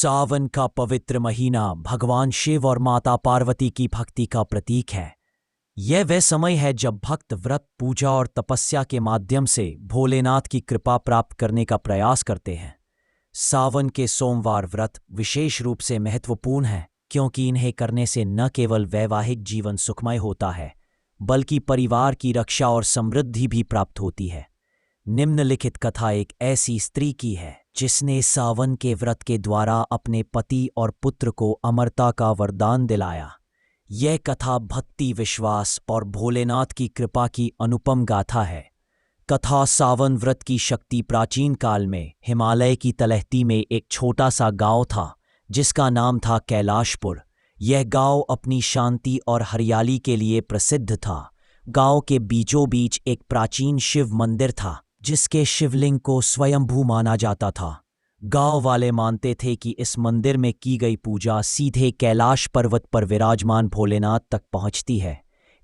सावन का पवित्र महीना भगवान शिव और माता पार्वती की भक्ति का प्रतीक है। यह वह समय है जब भक्त व्रत, पूजा और तपस्या के माध्यम से भोलेनाथ की कृपा प्राप्त करने का प्रयास करते हैं। सावन के सोमवार व्रत विशेष रूप से महत्वपूर्ण है क्योंकि इन्हें करने से न केवल वैवाहिक जीवन सुखमय होता है, बल्कि परिवार की रक्षा और समृद्धि भी प्राप्त होती है। निम्नलिखित कथा एक ऐसी स्त्री की है जिसने सावन के व्रत के द्वारा अपने पति और पुत्र को अमरता का वरदान दिलाया। यह कथा भक्ति, विश्वास और भोलेनाथ की कृपा की अनुपम गाथा है। कथा सावन व्रत की शक्ति। प्राचीन काल में हिमालय की तलहटी में एक छोटा सा गांव था जिसका नाम था कैलाशपुर। यह गांव अपनी शांति और हरियाली के लिए प्रसिद्ध था। गांव के बीचों बीच एक प्राचीन शिव मंदिर था जिसके शिवलिंग को स्वयंभू माना जाता था। गांव वाले मानते थे कि इस मंदिर में की गई पूजा सीधे कैलाश पर्वत पर विराजमान भोलेनाथ तक पहुंचती है।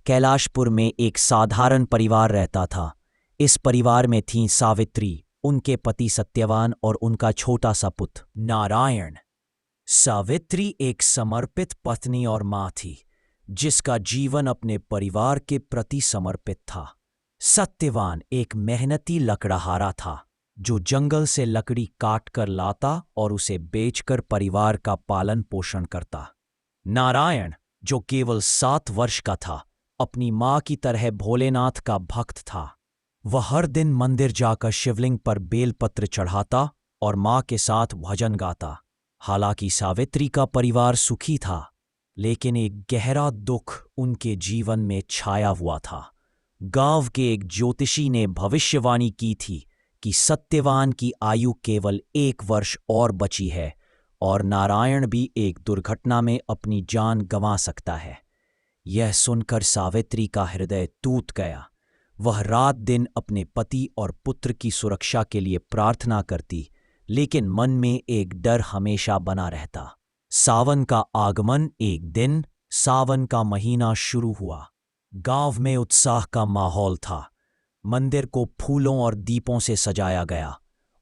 कैलाशपुर में एक साधारण परिवार रहता था। इस परिवार में थीं सावित्री, उनके पति सत्यवान और उनका छोटा सा पुत्र नारायण। सावित्री एक समर्पित पत्नी और मां थी जिसका जीवन अपने परिवार के प्रति समर्पित था। सत्यवान एक मेहनती लकड़हारा था जो जंगल से लकड़ी काट कर लाता और उसे बेचकर परिवार का पालन पोषण करता। नारायण, जो केवल 7 वर्ष का था, अपनी मां की तरह भोलेनाथ का भक्त था। वह हर दिन मंदिर जाकर शिवलिंग पर बेलपत्र चढ़ाता और मां के साथ भजन गाता। हालांकि सावित्री का परिवार सुखी था, लेकिन एक गहरा दुख उनके जीवन में छाया हुआ था। गांव के एक ज्योतिषी ने भविष्यवाणी की थी कि सत्यवान की आयु केवल 1 वर्ष और बची है और नारायण भी एक दुर्घटना में अपनी जान गंवा सकता है। यह सुनकर सावित्री का हृदय टूट गया। वह रात दिन अपने पति और पुत्र की सुरक्षा के लिए प्रार्थना करती, लेकिन मन में एक डर हमेशा बना रहता। सावन का आगमन। एक दिन सावन का महीना शुरू हुआ। गांव में उत्साह का माहौल था। मंदिर को फूलों और दीपों से सजाया गया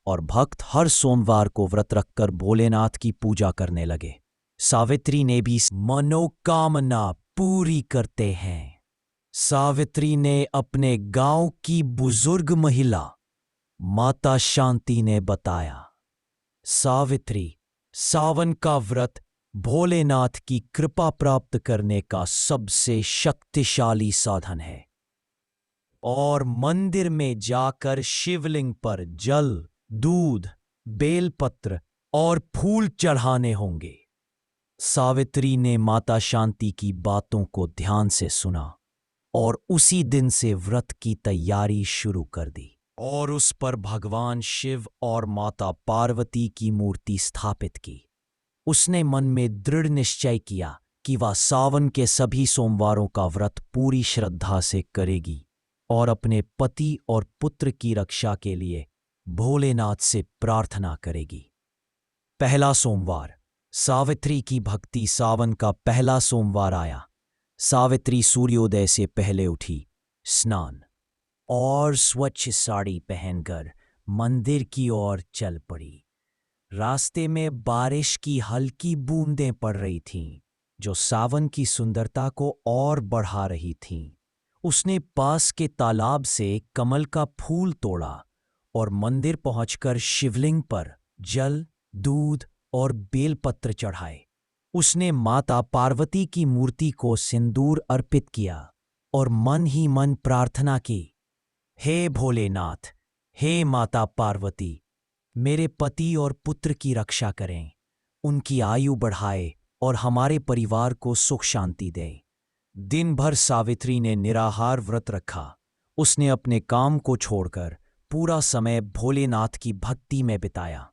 और भक्त हर सोमवार को व्रत रखकर भोलेनाथ की पूजा करने लगे। सावित्री ने भी मनोकामना पूरी करते हैं। सावित्री ने अपने गांव की बुजुर्ग महिला माता शांति ने बताया, सावित्री, सावन का व्रत भोलेनाथ की कृपा प्राप्त करने का सबसे शक्तिशाली साधन है और मंदिर में जाकर शिवलिंग पर जल, दूध, बेलपत्र और फूल चढ़ाने होंगे। सावित्री ने माता शांति की बातों को ध्यान से सुना और उसी दिन से व्रत की तैयारी शुरू कर दी और उस पर भगवान शिव और माता पार्वती की मूर्ति स्थापित की। उसने मन में दृढ़ निश्चय किया कि वह सावन के सभी सोमवारों का व्रत पूरी श्रद्धा से करेगी और अपने पति और पुत्र की रक्षा के लिए भोलेनाथ से प्रार्थना करेगी। पहला सोमवार। सावित्री की भक्ति। सावन का पहला सोमवार आया। सावित्री सूर्योदय से पहले उठी, स्नान और स्वच्छ साड़ी पहनकर मंदिर की ओर चल पड़ी। रास्ते में बारिश की हल्की बूंदें पड़ रही थीं, जो सावन की सुंदरता को और बढ़ा रही थीं। उसने पास के तालाब से कमल का फूल तोड़ा और मंदिर पहुंचकर शिवलिंग पर जल, दूध और बेलपत्र चढ़ाए। उसने माता पार्वती की मूर्ति को सिंदूर अर्पित किया और मन ही मन प्रार्थना की, हे भोलेनाथ, हे माता पार्वती, मेरे पति और पुत्र की रक्षा करें, उनकी आयु बढ़ाए और हमारे परिवार को सुख शांति दे। दिन भर सावित्री ने निराहार व्रत रखा। उसने अपने काम को छोड़कर पूरा समय भोलेनाथ की भक्ति में बिताया।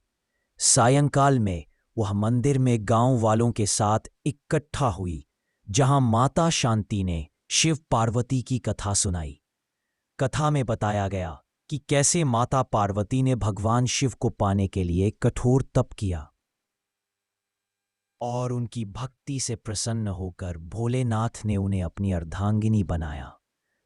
सायंकाल में वह मंदिर में गांव वालों के साथ इकट्ठा हुई, जहां माता शांति ने शिव पार्वती की कथा सुनाई। कथा में बताया गया कि कैसे माता पार्वती ने भगवान शिव को पाने के लिए कठोर तप किया और उनकी भक्ति से प्रसन्न होकर भोलेनाथ ने उन्हें अपनी अर्धांगिनी बनाया।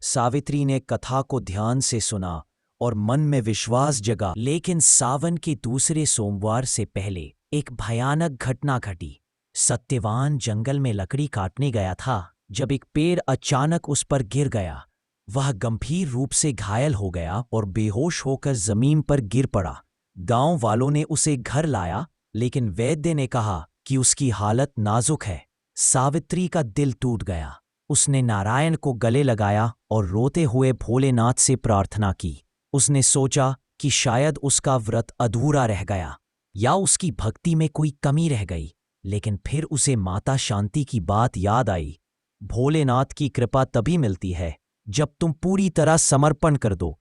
सावित्री ने कथा को ध्यान से सुना और मन में विश्वास जगा। लेकिन सावन के दूसरे सोमवार से पहले एक भयानक घटना घटी। सत्यवान जंगल में लकड़ी काटने गया था जब एक पेड़ अचानक उस पर गिर गया। वह गंभीर रूप से घायल हो गया और बेहोश होकर जमीन पर गिर पड़ा। गांव वालों ने उसे घर लाया, लेकिन वैद्य ने कहा कि उसकी हालत नाजुक है। सावित्री का दिल टूट गया। उसने नारायण को गले लगाया और रोते हुए भोलेनाथ से प्रार्थना की। उसने सोचा कि शायद उसका व्रत अधूरा रह गया या उसकी भक्ति में कोई कमी रह गई, लेकिन फिर उसे माता शांति की बात याद आई। भोलेनाथ की कृपा तभी मिलती है जब तुम पूरी तरह समर्पण कर दो।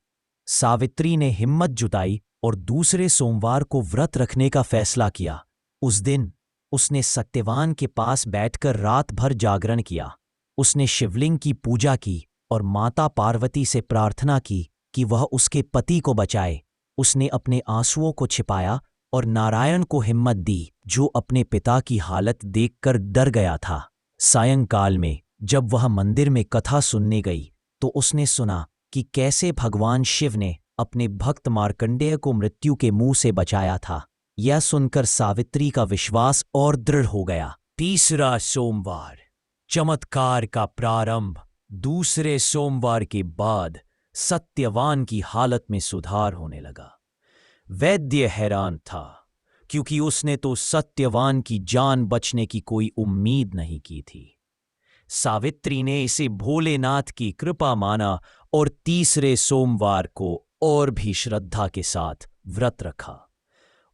सावित्री ने हिम्मत जुटाई और दूसरे सोमवार को व्रत रखने का फैसला किया। उस दिन उसने सत्यवान के पास बैठकर रात भर जागरण किया। उसने शिवलिंग की पूजा की और माता पार्वती से प्रार्थना की कि वह उसके पति को बचाए। उसने अपने आंसुओं को छिपाया और नारायण को हिम्मत दी, जो अपने पिता की हालत देखकर डर गया था। सायंकाल में जब वह मंदिर में कथा सुनने गई तो उसने सुना कि कैसे भगवान शिव ने अपने भक्त मार्कंडेय को मृत्यु के मुंह से बचाया था। यह सुनकर सावित्री का विश्वास और दृढ़ हो गया। तीसरा सोमवार, चमत्कार का प्रारंभ। दूसरे सोमवार के बाद सत्यवान की हालत में सुधार होने लगा। वैद्य हैरान था, क्योंकि उसने तो सत्यवान की जान बचने की कोई उम्मीद नहीं की थी। सावित्री ने इसे भोलेनाथ की कृपा माना और तीसरे सोमवार को और भी श्रद्धा के साथ व्रत रखा।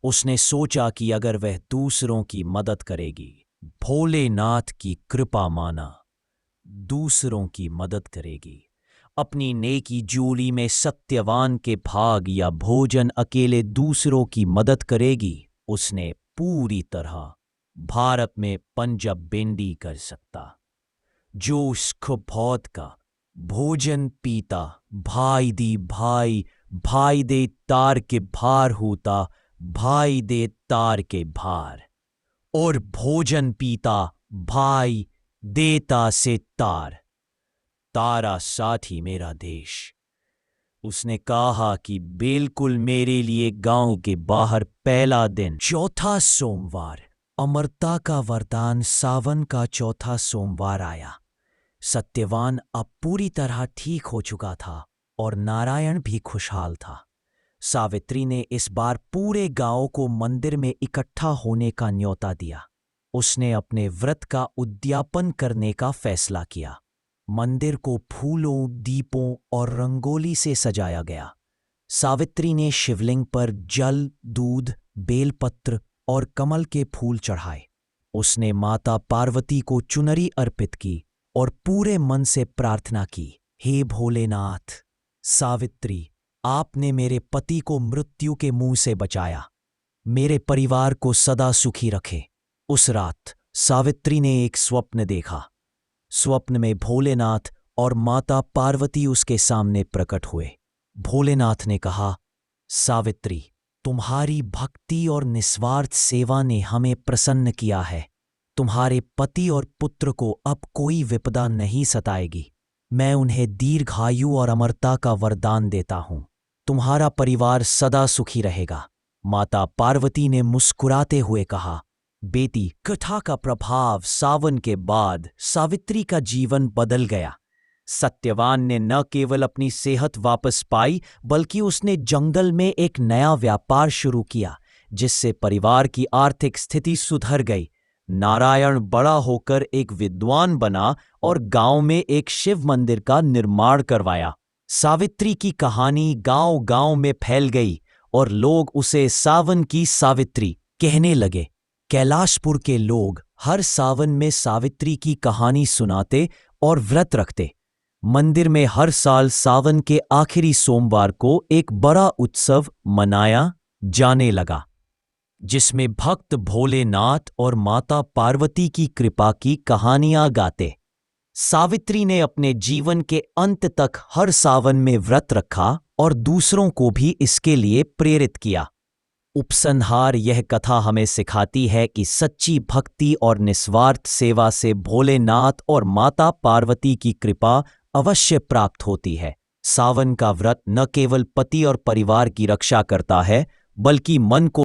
उसने सोचा कि अगर वह दूसरों की मदद करेगी, भोलेनाथ की कृपा माना, दूसरों की मदद करेगी, अपनी नेकी जोड़ी में सत्यवान के भाग या भोजन अकेले दूसरों की मदद करेगी, उसने पूरी तरह भारत में पंजाब बेंडी कर सकता। जो उसको भौत का भोजन पीता, भाई दी भाई, भाई दे तार के भार होता, भाई दे तार के भार, और भोजन पीता, भाई देता से तार, तारा साथी मेरा देश। उसने कहा कि बिल्कुल मेरे लिए गांव के बाहर पहला दिन। चौथा सोमवार, अमरता का वरदान। सावन का चौथा सोमवार आया। सत्यवान अब पूरी तरह ठीक हो चुका था और नारायण भी खुशहाल था। सावित्री ने इस बार पूरे गांव को मंदिर में इकट्ठा होने का न्योता दिया। उसने अपने व्रत का उद्यापन करने का फैसला किया। मंदिर को फूलों, दीपों और रंगोली से सजाया गया। सावित्री ने शिवलिंग पर जल, दूध, बेलपत्र और कमल के फूल चढ़ाए। उसने माता पार्वती को चुनरी अर्पित की और पूरे मन से प्रार्थना की, हे भोलेनाथ, सावित्री, आपने मेरे पति को मृत्यु के मुंह से बचाया, मेरे परिवार को सदा सुखी रखे। उस रात सावित्री ने एक स्वप्न देखा। स्वप्न में भोलेनाथ और माता पार्वती उसके सामने प्रकट हुए। भोलेनाथ ने कहा, सावित्री, तुम्हारी भक्ति और निस्वार्थ सेवा ने हमें प्रसन्न किया है। तुम्हारे पति और पुत्र को अब कोई विपदा नहीं सताएगी। मैं उन्हें दीर्घायु और अमरता का वरदान देता हूं। तुम्हारा परिवार सदा सुखी रहेगा। माता पार्वती ने मुस्कुराते हुए कहा, बेटी, कथा का प्रभाव सावन के बाद सावित्री का जीवन बदल गया। सत्यवान ने न केवल अपनी सेहत वापस पाई, बल्कि उसने जंगल में एक नया व्यापार शुरू किया, जिससे परिवार की आर्थिक स्थिति सुधर गई। नारायण बड़ा होकर एक विद्वान बना और गांव में एक शिव मंदिर का निर्माण करवाया। सावित्री की कहानी गांव-गांव में फैल गई और लोग उसे सावन की सावित्री कहने लगे। कैलाशपुर के लोग हर सावन में सावित्री की कहानी सुनाते और व्रत रखते। मंदिर में हर साल सावन के आखिरी सोमवार को एक बड़ा उत्सव मनाया जाने लगा, जिसमें भक्त भोलेनाथ और माता पार्वती की कृपा की कहानियां गाते। सावित्री ने अपने जीवन के अंत तक हर सावन में व्रत रखा और दूसरों को भी इसके लिए प्रेरित किया। उपसंहार, यह कथा हमें सिखाती है कि सच्ची भक्ति और निस्वार्थ सेवा से भोलेनाथ और माता पार्वती की कृपा अवश्य प्राप्त होती है। सावन का व्रत न केवल पति और परिवार की रक्षा करता है, बल्कि मन को